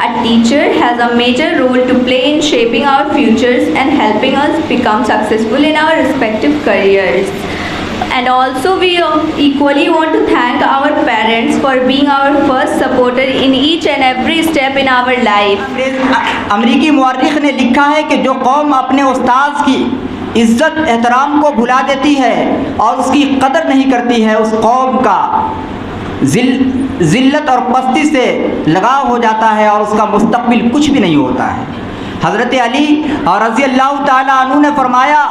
A teacher has a major role to play in shaping our futures and helping us become successful in our respective careers. And also we equally want to thank our parents for being our first supporter in each and every step in our life. अमरीकी मुअर्रिख ने लिखा है कि जो कौम अपने उस्ताद की इज़्ज़त एहतराम को भुला देती है और उसकी कदर नहीं करती है, उस कौम का ज़िल्लत और पस्ती से लगाव हो जाता है और उसका मुस्तक़बिल कुछ भी नहीं होता है। हज़रत अली और रज़ी अल्लाह ताला अन्हु ने फरमाया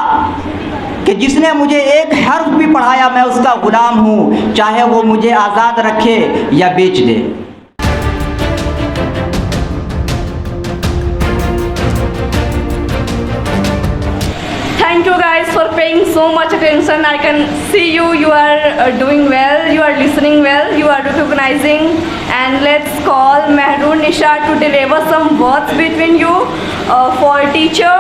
कि जिसने मुझे एक हर्फ भी पढ़ाया मैं उसका ग़ुलाम हूँ, चाहे वो मुझे आज़ाद रखे या बेच दे। Thank you guys for paying so much attention. I can see you are doing well, you are listening well, you are recognizing. And let's call Mehroon Nisha to deliver some words between you for teacher.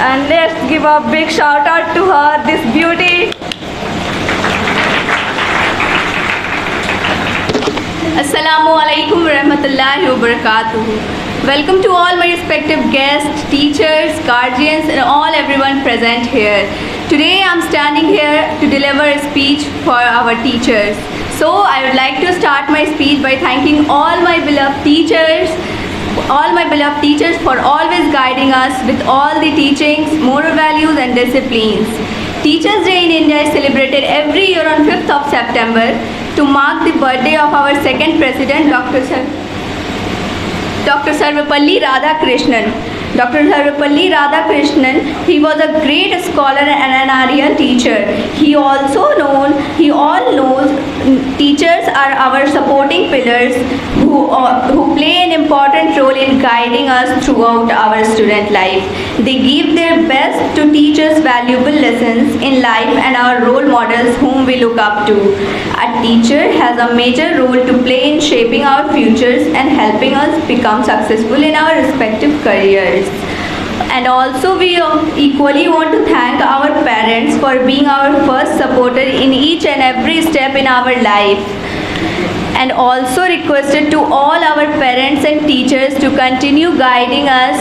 And let's give a big shout out to her, this beauty. Assalamu alaikum warahmatullahi wabarakatuh. Welcome to all my respective guests, teachers, guardians and everyone present here. Today I am standing here to deliver a speech for our teachers. So I would like to start my speech by thanking all my beloved teachers for always guiding us with all the teachings, moral values and disciplines. Teachers' Day in India is celebrated every year on 5th of September to mark the birthday of our second president, Dr. Sarvepalli Radhakrishnan. Dr. Sarvepalli Radhakrishnan, he was a great scholar and an Aryan teacher. He all knows teachers are our supporting pillars who play an important role in guiding us throughout our student life. They give their best to teach us valuable lessons in life and our role models whom we look up to. A teacher has a major role to play in shaping our futures and helping us become successful in our respective careers. And also we equally want to thank our parents for being our first supporter in each and every step in our life. And also requested to all our parents and teachers to continue guiding us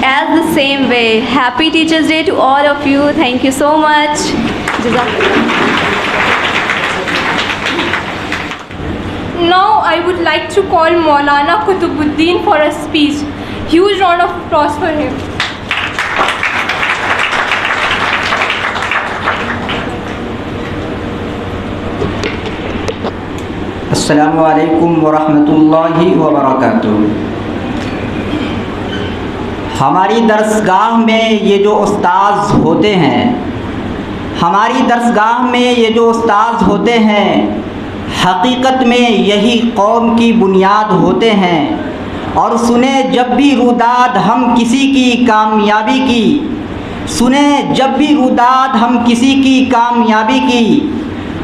as the same way. Happy Teachers Day to all of you. Thank you so much. Now I would like to call Maulana Kutubuddin for a speech. Huge round of applause for him. अस्सलामु अलैकुम वरहमतुल्लाहि वबरकातुहू। हमारी दरसगाह में ये जो उस्ताद होते हैं, हकीकत में यही कौम की बुनियाद होते हैं। और सुने जब भी रुदाद हम किसी की कामयाबी की,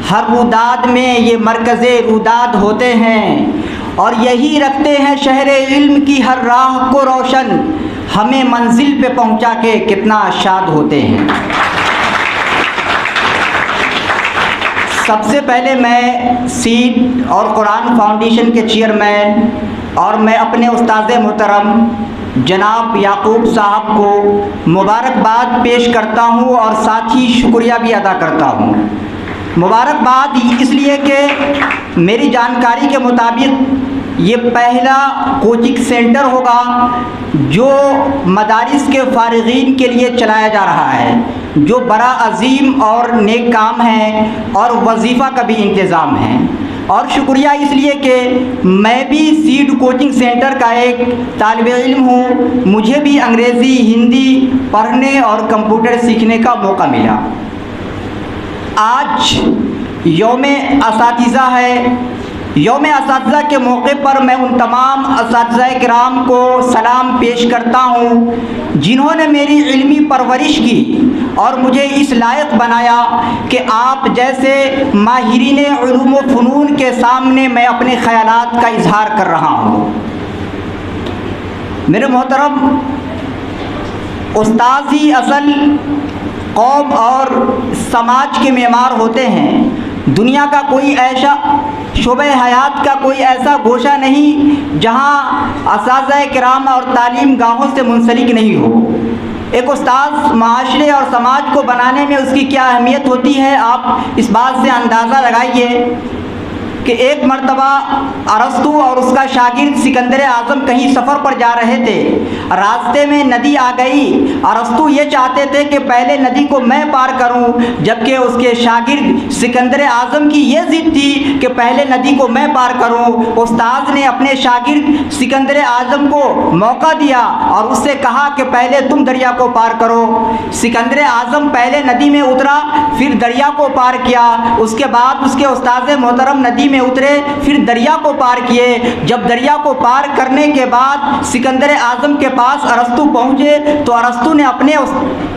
हर रुदाद में ये मरकज़े रुदाद होते हैं। और यही रखते हैं शहरे इल्म की हर राह को रोशन, हमें मंजिल पे पहुंचा के कितना शाद होते हैं। सबसे पहले मैं सीड और कुरान फाउंडेशन के चेयरमैन और मैं अपने उस्ताद मोहतरम जनाब याकूब साहब को मुबारकबाद पेश करता हूँ और साथ ही शुक्रिया भी अदा करता हूँ। मुबारकबाद इसलिए कि मेरी जानकारी के मुताबिक ये पहला कोचिंग सेंटर होगा जो मदारिस के फ़ारिगीन के लिए चलाया जा रहा है, जो बड़ा अजीम और नेक काम है और वजीफ़ा का भी इंतज़ाम है। और शुक्रिया इसलिए कि मैं भी सीड कोचिंग सेंटर का एक तालिब इल्म हूँ, मुझे भी अंग्रेज़ी हिंदी पढ़ने और कंप्यूटर सीखने का मौका मिला। आज यौम असातिज़ा है। यौम असातिज़ा के मौके पर मैं उन तमाम असातिज़ा किराम को सलाम पेश करता हूँ जिन्होंने मेरी इल्मी परवरिश की और मुझे इस लायक बनाया कि आप जैसे माहिरीन उलूम व फ़नून के सामने मैं अपने ख़यालात का इजहार कर रहा हूँ। मेरे मोहतरम उस्ताद ही असल कौम और समाज के मेमार होते हैं। दुनिया का कोई ऐसा शोबे हयात का कोई ऐसा गोशा नहीं जहाँ असातिज़ा किराम और तालीम गाहों से मुंसलिक नहीं हो। एक उस्ताद माशरे और समाज को बनाने में उसकी क्या अहमियत होती है, आप इस बात से अंदाज़ा लगाइए कि एक मर्तबा अरस्तु और उसका शागिर्द सिकंदर आज़म कहीं सफ़र पर जा रहे थे। रास्ते में नदी आ गई। अरस्तु ये चाहते थे कि पहले नदी को मैं पार करूं, जबकि उसके शागिर्द सिकंदर आज़म की ये ज़िद थी कि पहले नदी को मैं पार करूं। उस्ताद ने अपने शागिर्द सिकंदर आज़म को मौका दिया और उससे कहा कि पहले तुम दरिया को पार करो। सिकंदर आज़म पहले नदी में उतरा, फिर दरिया को पार किया। उसके बाद उसके उस्ताद मोहतरम नदी में उतरे, फिर दरिया को पार किए। जब दरिया को पार करने के बाद सिकंदर आज़म के पास अरस्तु पहुँचे तो अरस्तु ने अपने उस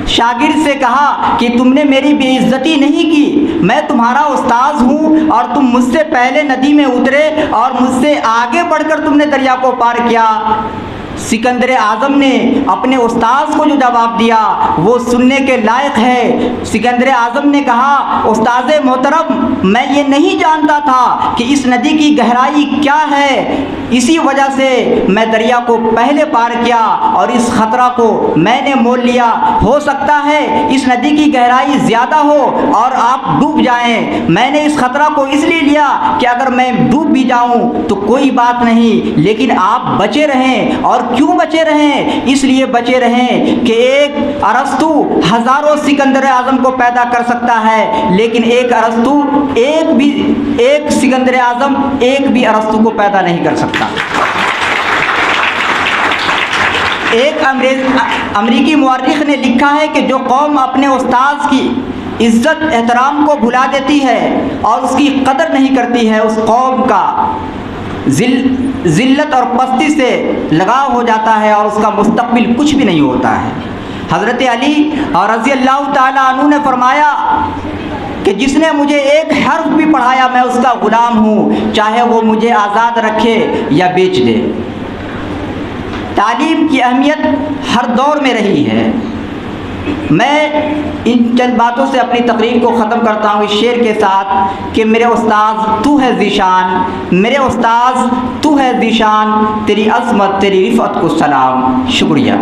शागिर्द से कहा कि तुमने मेरी बेइज्जती नहीं की, मैं तुम्हारा उस्ताद हूँ और तुम मुझसे पहले नदी में उतरे और मुझसे आगे बढ़कर तुमने दरिया को पार किया। सिकंदर आज़म ने अपने उस्ताद को जो जवाब दिया वो सुनने के लायक है। सिकंदर आज़म ने कहा, उस्ताद मोहतरम, मैं ये नहीं जानता था कि इस नदी की गहराई क्या है, इसी वजह से मैं दरिया को पहले पार किया और इस ख़तरा को मैंने मोल लिया। हो सकता है इस नदी की गहराई ज़्यादा हो और आप डूब जाएं। मैंने इस ख़तरा को इसलिए लिया कि अगर मैं डूब भी जाऊं तो कोई बात नहीं, लेकिन आप बचे रहें। और क्यों बचे रहें? इसलिए बचे रहें कि एक अरस्तु हज़ारों सिकंदर आज़म को पैदा कर सकता है, लेकिन एक अरस्तु एक सिकंदर आज़म एक भी अरस्तु को पैदा नहीं कर सकता। एक अमरीकी मुअर्रिख ने लिखा है कि जो कौम अपने उस्ताद की इज़्ज़त एहतराम को भुला देती है और उसकी कदर नहीं करती है, उस कौम का ज़िल्लत और पस्ती से लगाव हो जाता है और उसका मुस्तक़बिल कुछ भी नहीं होता है। हज़रत अली और रज़ी अल्लाह ताला अन्हु ने फरमाया कि जिसने मुझे एक हर्फ भी पढ़ाया मैं उसका ग़ुलाम हूँ, चाहे वो मुझे आज़ाद रखे या बेच दे। तालीम की अहमियत हर दौर में रही है। मैं इन चंद बातों से अपनी तकरीर को ख़त्म करता हूँ इस शेर के साथ कि मेरे उस्ताद तू है ज़ीशान, मेरे उस्ताद तू है ज़ीशान, तेरी अज़मत तेरी रिफ़त को सलाम। शुक्रिया।